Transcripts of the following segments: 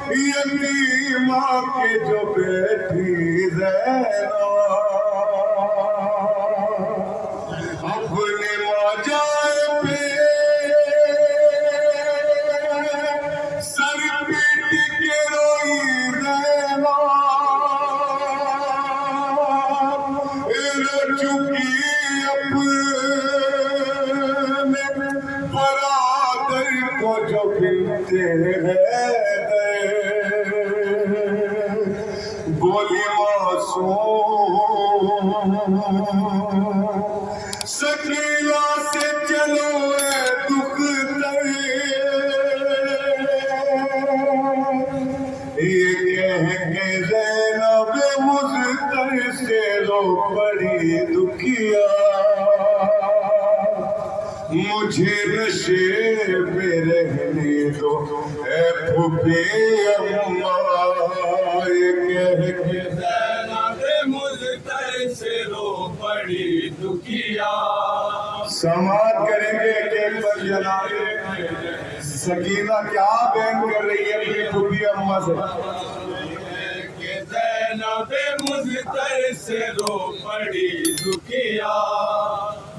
यतीमा के जो बेटी ज़ैनब अपने माजाए पे सर पीट के रोई ज़ैनब रो चुकी अपने बरादर को जो बिनते हैं गोली मासूम सकीला से चलो दुख ये कह के ज़ैनब मुज़्तर से रो पड़ी दुखिया मुझे नशे में रहने दो ऐ फूफी अम्मा ये कह के ज़ैनब मुज़तर से रो पड़ी दुखिया। समाज करेंगे एक पर जनाबे सकीना क्या बयान कर रही है अपनी फूफी अम्मा से ज़ैनब मुज़तर से रो पड़ी दुखिया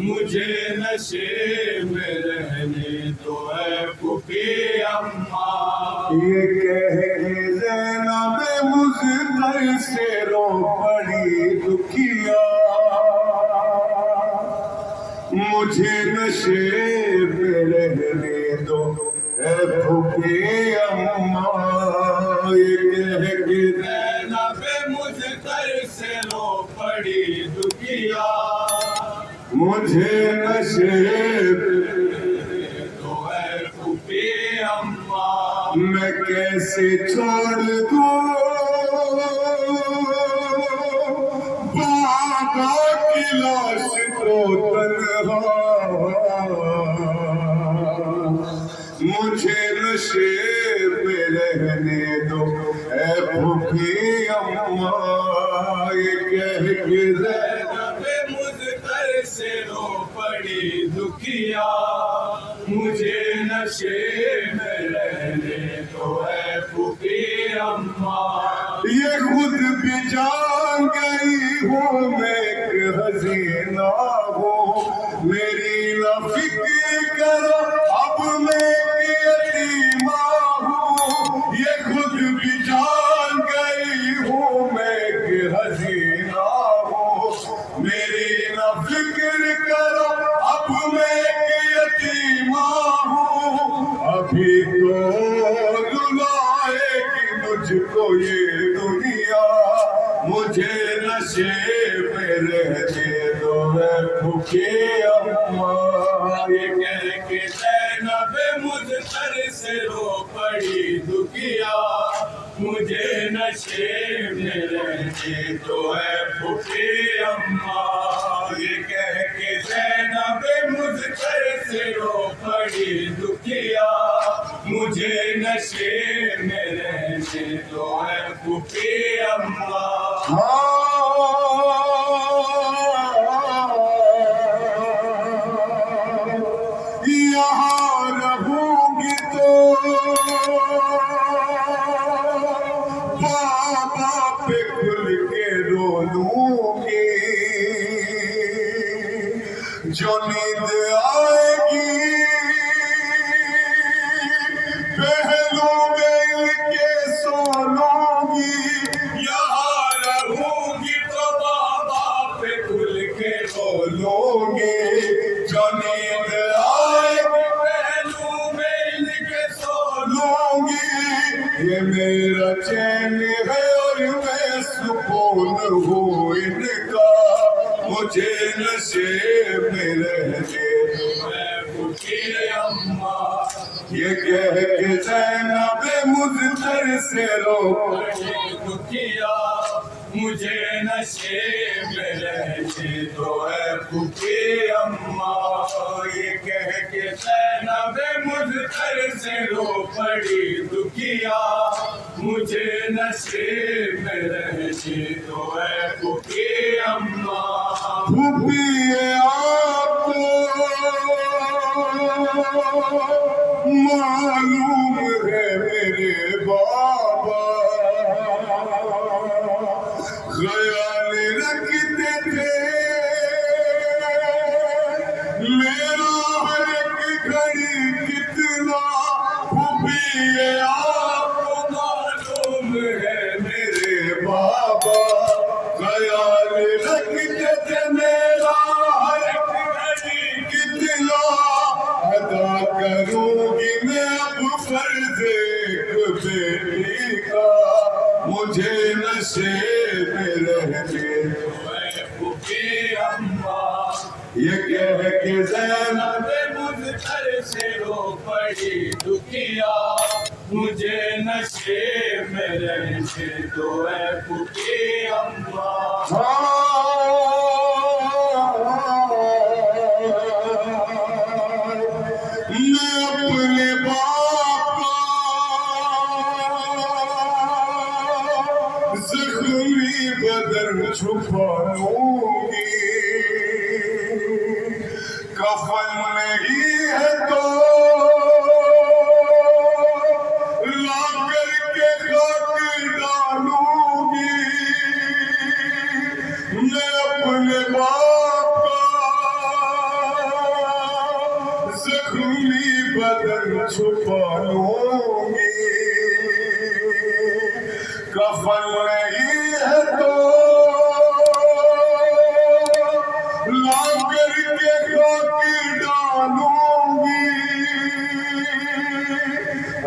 मुझे नशे में रहने दो है फूफी अम्मा। ये कह के ज़ैनब मुज़तर से रो पड़ी दुखिया मुझे नशे में रहने दो ऐ फूफी अम्मा ये कह के ज़ैनब मुज़तर से रो पड़ी दुखिया मुझे नशे तो है फूफी अम्मा। मैं कैसे छोड़ दूं बाबा की लाश को तन्हा मुझे नशे में रहने दो ऐ फूफी अम्मा ये कह के ज़ैनब मुज़तर से रो पड़ी दुखिया मुझे नशे में रहने दो है फूफी अम्मा। ये खुद भी जान गई हो मैं एक हसीना हो मेरी ना फिक्र करो अब मैं एक यतीमा हूँ ये खुद भी जान गई हो मैं एक हसीना हूँ मेरी ना फिक्र करो अब मैं एक यतीमा हूँ अभी तो रुलाएगी मुझको ये दुनिया मुझे नशे में रहने दो है फूफी अम्मा ये कह के ज़ैनब मुज़तर से रो पड़ी दुखिया मुझे नशे में रहने दो है फूफी अम्मा। ये कह के ज़ैनब मुज़तर से रो पड़ी दुखिया मुझे नशे में रहने दो है फूफी अम्मा। यहाँ रहूंगी तो बाबा पे खुल के रो लूंगी जो नींद आएगी पहलू में के सो लूंगी यहाँ रहूंगी तो बाबा पे खुल के रो लूंगी जो नींद आएगी पहलू में इनके सो लूंगी ये मेरा चैन है और मैं सुकून हूँ इनका मुझे नशे में रहने मैं फूफी अम्मा। ये कह के ज़ैनब मुज़तर से रो पड़ी दुखिया मुझे नशे में रहने दो है फूफी अम्मा। ये कह के ज़ैनब मुज़तर से रो पड़ी दुखिया मुझे नशे में रहने दो है फूफी अम्मा। फूफी आपको मालूम है मेरे बाबा ख्याल रखते थे मेरा हर एक घड़ी कितना खूबी आपको मालूम है मेरे बाबा ख्याल रखते थे मेरा हर एक घड़ी कितना अदा करूंगी मैं अब फर्ज एक बेटी का मुझे नशे में रहने ये कह के ज़ैनब मुझ घर से रो पड़ी दुखिया मुझे नशे में रहने दो है फुकी अम्मा मैं अपने बाप का जख्मी बदन छुपा लूंगी कफन नहीं है तो ला करके खाक डालूंगी मैं अपने बाप का जख्मी बदन छुपा लूंगी कफन नहीं है तो ला करके खाक डालूंगी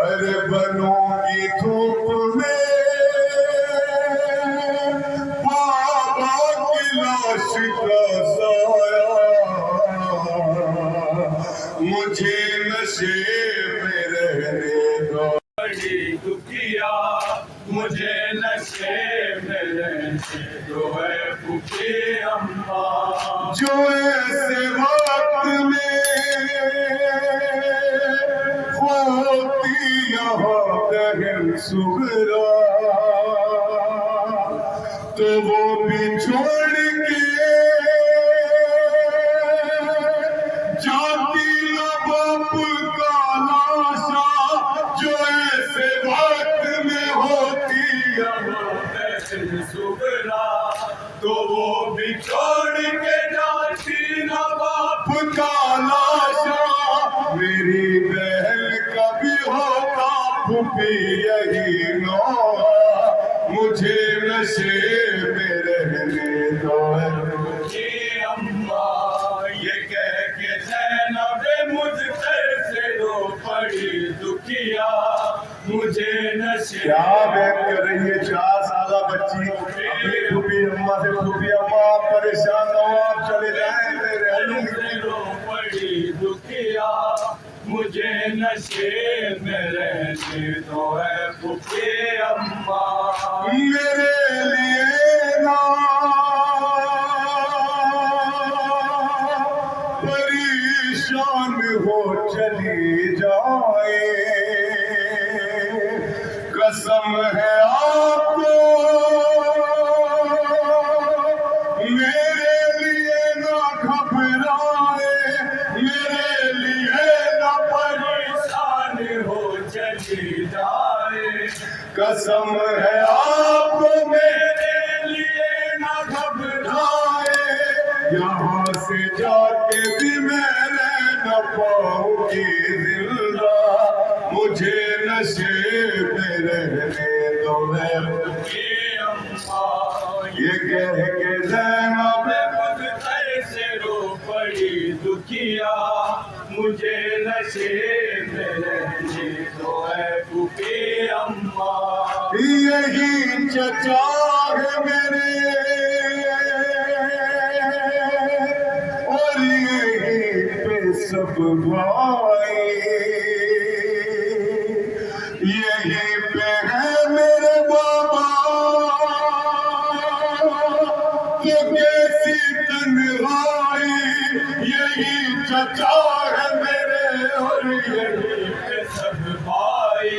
अरे बनूंगी धूप में बाबा की लाश का साया मुझे नशे में रहने दो बड़ी दुखिया मुझे नशे में रहने दो है फुकी अम्मा जो ऐसे वक्त में होती यहाँ दहन सुगरा तो वो भी छोड़ के जाती न बाप का लाशा जो ऐसे वक्त में होती यहाँ सुगरा तो वो भी छोड़ के जाती ना बाप का लाशा मेरी बहन का भी होता फूफी यही नो मुझे नशे में रहने दो ये अम्मा ये कह के ज़ैनब मुझ घर से रो पड़ी दुखिया मुझे नशे क्या बात कर रही है 4 साल बच्ची अपनी फूफी अम्मा से फूफी अम्मा आप परेशान हो आप चले जाएं मेरे से रो पड़ी दुखिया मुझे नशे में रहने दो है फुकी अम्मा मेरे लिए ना परेशान हो चली जाए कसम है आपको मेरे लिए ना घबराए मेरे लिए ना परेशान हो चली जाए कसम है आपको मेरे लिए ना घबराए यहाँ से जाके भी मैं रह न पाऊंगी जिंदा मुझे नशे में रहने दो ये अम्मा ये कह के ज़ैनब मुझ घर से रो पड़ी दुखिया मुझे नशे में रहने दो है फुकी अम्मा यही चचा है मेरे और यही पे सब भाई यही पे है मेरे बाबा तो कैसी तन्हाई यही चचा है मेरे और यही पे सब भाई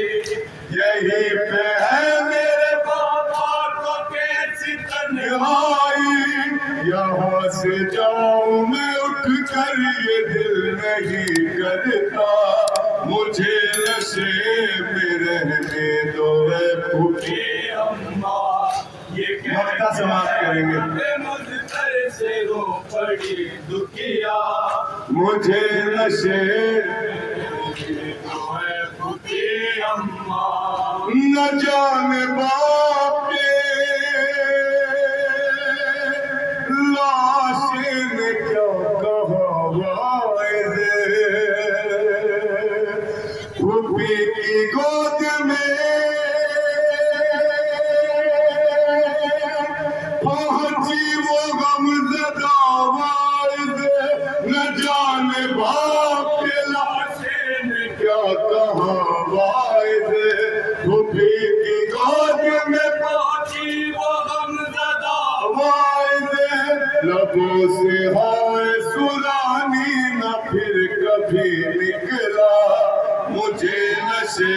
यही पे है मेरे बाबा को कैसी तन्हाई भाई यहाँ से जाऊं मैं उठ कर ये दिल नहीं करता मुझे नशे में रहने दो फूफी अम्मा ये मक्ता समाप्त करेंगे। मुझतर से रो पड़ी दुखिया मुझे नशे फूफी अम्मा न जाने बाप के लाश ने क्या कहा वायदे फूफी की गोद में पहुंची वो गमज़दा वायदे न जाने बाप के लाश ने क्या कहा वायदे फूफी की गोद में पहुंची वो गमज़दा वायदे लबों से हाय सुरानी न फिर कभी निकला मुझे नशे